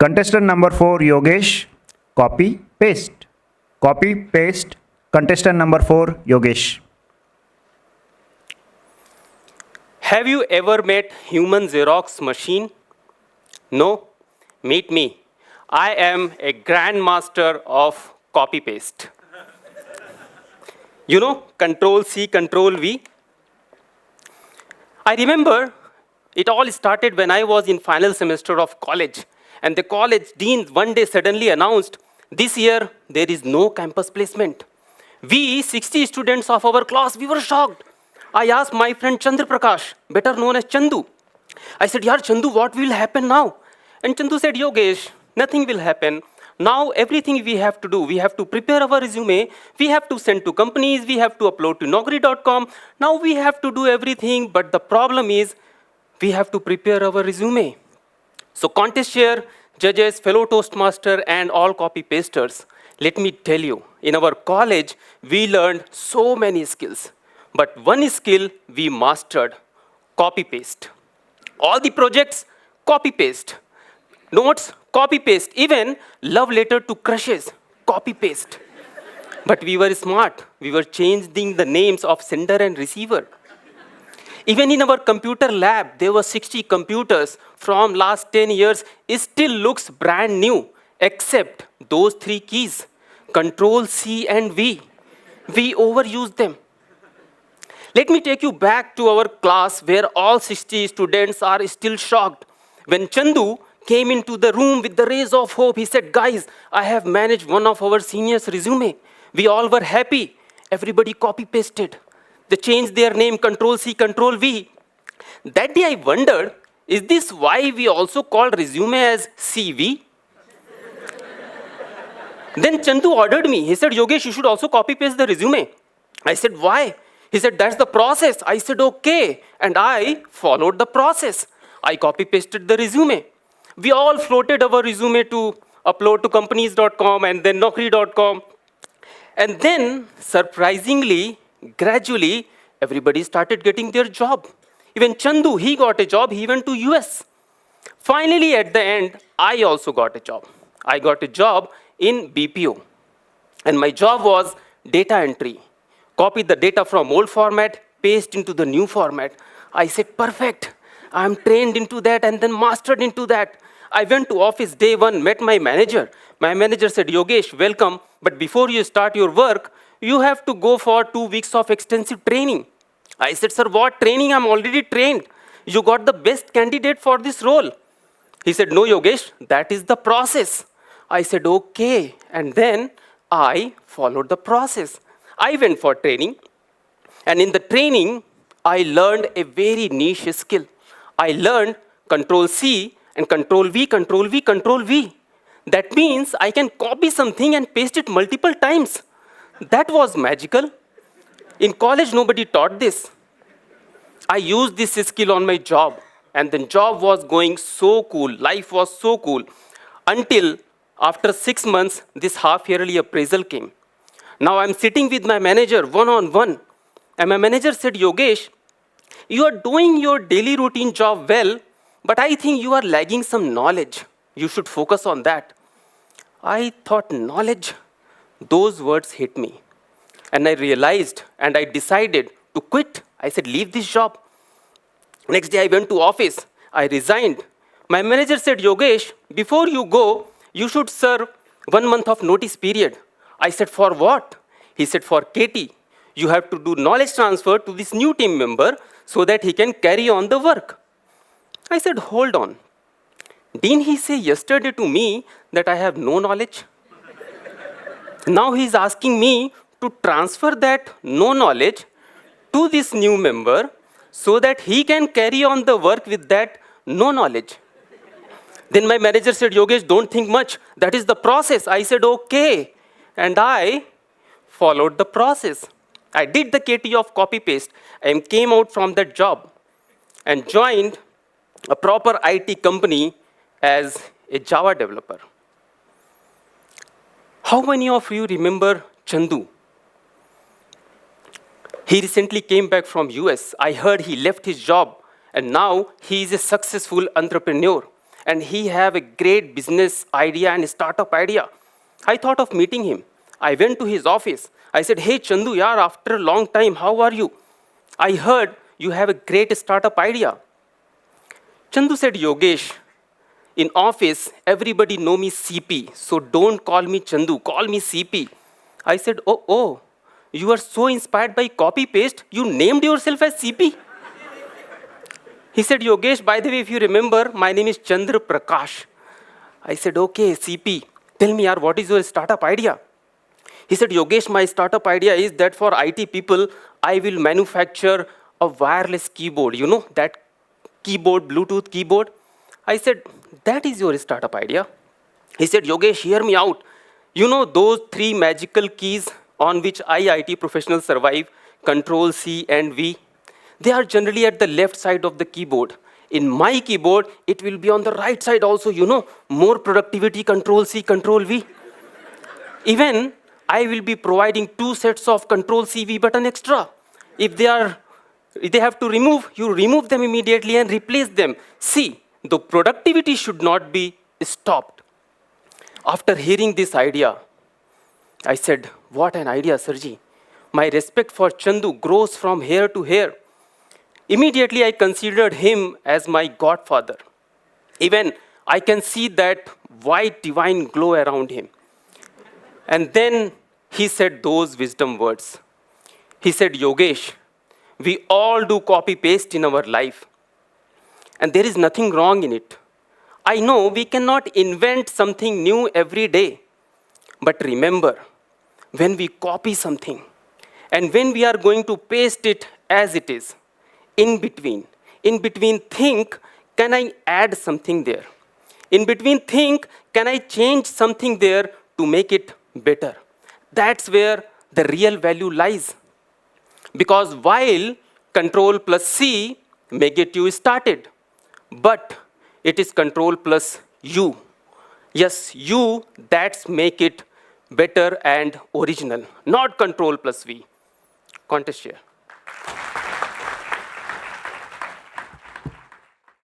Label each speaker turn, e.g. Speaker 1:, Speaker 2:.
Speaker 1: Contestant number 4, Yogesh. Copy, paste. Copy, paste. Contestant number 4, Yogesh.
Speaker 2: Have you ever met human Xerox machine? No? Meet me. I am a grandmaster of copy paste. You know, Control C, Control V. I remember it all started when I was in final semester of college, and the college dean one day suddenly announced, this year there is no campus placement. We, 60 students of our class, we were shocked. I asked my friend Chandra Prakash, better known as Chandu. I said, Yaar Chandu, what will happen now? And Chandu said, Yogesh, nothing will happen. Now everything we have to do, we have to prepare our resume, we have to send to companies, we have to upload to naukri.com. Now we have to do everything, but the problem is we have to prepare our resume. So contest chair, judges, fellow Toastmaster, and all copy pasters, let me tell you, in our college, we learned so many skills. But one skill we mastered, copy paste. All the projects, copy paste. Notes, copy paste. Even love letter to crushes, copy paste. But we were smart. We were changing the names of sender and receiver. Even in our computer lab, there were 60 computers from last 10 years. It still looks brand new, except those 3 keys, Control C and V. We overuse them. Let me take you back to our class where all 60 students are still shocked. When Chandu came into the room with the rays of hope, he said, guys, I have managed one of our seniors' resume. We all were happy. Everybody copy-pasted. They changed their name, Control C, Control V. That day I wondered, is this why we also call resume as CV? Then Chandu ordered me. He said, Yogesh, you should also copy-paste the resume. I said, why? He said, that's the process. I said, okay. And I followed the process. I copy-pasted the resume. We all floated our resume to upload to companies.com and then naukri.com. And then, surprisingly, gradually, everybody started getting their job. Even Chandu, he got a job. He went to US. Finally, at the end, I also got a job. I got a job in BPO. And my job was data entry. Copy the data from old format, paste into the new format. I said, perfect. I'm trained into that and then mastered into that. I went to office day 1, met my manager. My manager said, Yogesh, welcome. But before you start your work, you have to go for 2 weeks of extensive training. I said, sir, what training? I'm already trained. You got the best candidate for this role. He said, no, Yogesh, that is the process. I said, okay. And then I followed the process. I went for training. And in the training, I learned a very niche skill. I learned Control C and Control V, Control V, Control V. That means I can copy something and paste it multiple times. That was magical. In college, nobody taught this. I used this skill on my job. And the job was going so cool. Life was so cool. Until after 6 months, this half-yearly appraisal came. Now I'm sitting with my manager one-on-one. And my manager said, Yogesh, you are doing your daily routine job well, but I think you are lagging some knowledge. You should focus on that. I thought, knowledge? Those words hit me. And I realized and I decided to quit. I said, leave this job. Next day I went to office. I resigned. My manager said, Yogesh, before you go, you should serve 1 month of notice period. I said, for what? He said, for KT. You have to do knowledge transfer to this new team member so that he can carry on the work. I said, hold on. Didn't he say yesterday to me that I have no knowledge? Now he's asking me to transfer that no knowledge to this new member so that he can carry on the work with that no knowledge. Then my manager said, Yogesh, don't think much. That is the process. I said, okay. And I followed the process. I did the KT of copy-paste and came out from that job and joined a proper IT company as a Java developer. How many of you remember Chandu? He recently came back from US. I heard he left his job and now he is a successful entrepreneur. and he have a great business idea and startup idea. I thought of meeting him. I went to his office. I said, hey Chandu, yaar, after a long time, how are you? I heard you have a great startup idea. Chandu said, Yogesh, in office, everybody know me CP, so don't call me Chandu, call me CP. I said, oh, you are so inspired by copy-paste, you named yourself as CP? He said, Yogesh, by the way, if you remember, my name is Chandra Prakash. I said, okay, CP, tell me, yaar, what is your startup idea? He said, Yogesh, my startup idea is that for IT people, I will manufacture a wireless keyboard, you know, that keyboard, Bluetooth keyboard. I said, that is your startup idea? He said, Yogesh, hear me out. You know those 3 magical keys on which IT professionals survive, Control C and V? They are generally at the left side of the keyboard. In my keyboard, it will be on the right side also, you know, more productivity, Control C, Control V. Even I will be providing 2 sets of Control C, V button extra. If they have to remove, you remove them immediately and replace them. See, the productivity should not be stopped. After hearing this idea, I said, what an idea, Sirji. My respect for Chandu grows from here to here. Immediately, I considered him as my godfather. Even I can see that white divine glow around him. And then he said those wisdom words. He said, Yogesh, we all do copy-paste in our life. And there is nothing wrong in it. I know we cannot invent something new every day. But remember, when we copy something, and when we are going to paste it as it is, in between think, can I add something there? In between think, can I change something there to make it better? That's where the real value lies. Because while Control plus C may get you started, but it is Control plus U. Yes, you, that's make it better and original, not Control plus V. Contest share.